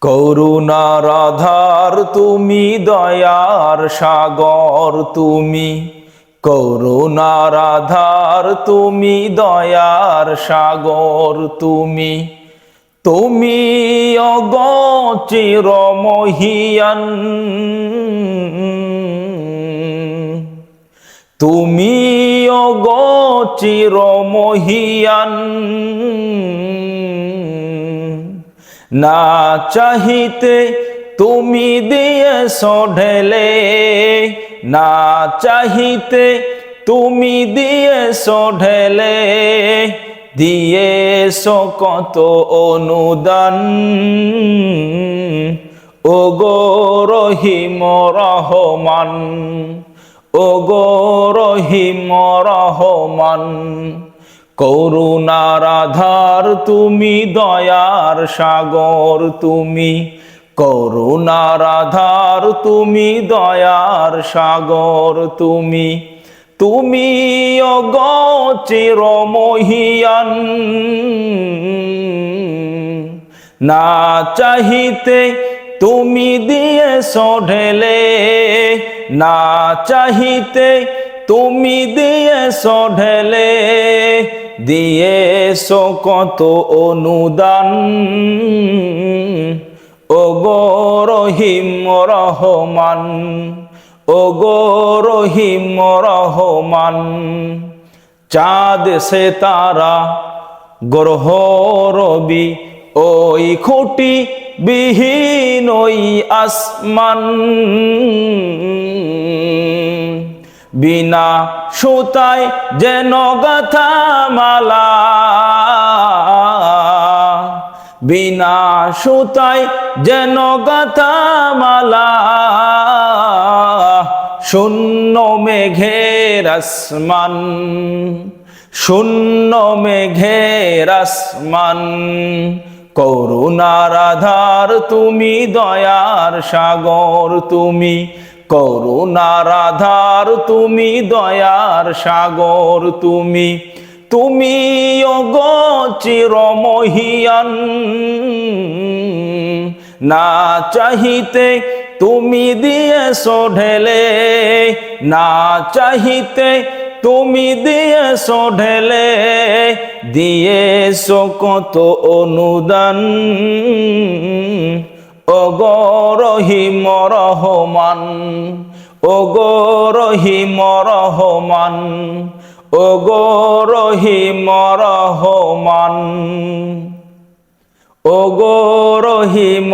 করুণার আধার তুমি, দয়ার সাগর তুমি। করুণার আধার তুমি, দয়ার সাগর তুমি। তুমি অগোচর মহিয়ান, তুমি অগোচর মহিয়ান। না চাহিতে তুমি দিয়েছ ঢেলে, না চাহিতে তুমি দিয়েছ ঢেলে। দিয়েছ কত অনুদান, ওগো রহিম রহমান, ওগো রহিম রহমান। করুণার আধার তুমি, দয়ার সাগর তুমি। করুণার আধার তুমি, দয়ার সাগর তুমি। তুমি অগোচর মহিয়ান, না চাহিতে তুমি দিয়েছ ঢেলে, না চাহিতে তুমি দিয়েছ ঢেলে। দিয়েছ কত অনুদান, ওগো রহিম রহমান, ওগো রহিম রহমান। চাঁদ সিতারা গ্রহ রবি, ওই খুঁটি বিহীন ওই আসমান। বিনা সুতায় যেন গাথা মালা, বিনা সুতায় যেন গাথা মালা। শূন্য মেঘের আসমান, শূন্য মেঘের আসমান। করুণার আধার তুমি, দয়ার সাগর তুমি। করুণার আধার তুমি, দয়ার সাগর তুমি। তুমি অগোচর মহিয়ান, না চাহিতে তুমি দিয়েছ ঢেলে, না চাহিতে তুমি দিয়েছ ঢেলে। দিয়েছ কত অনুদান, ওগো রহিম রহমান, ওগো রহিম রহমান, ওগো রহিম রহমান, ওগো রহিম।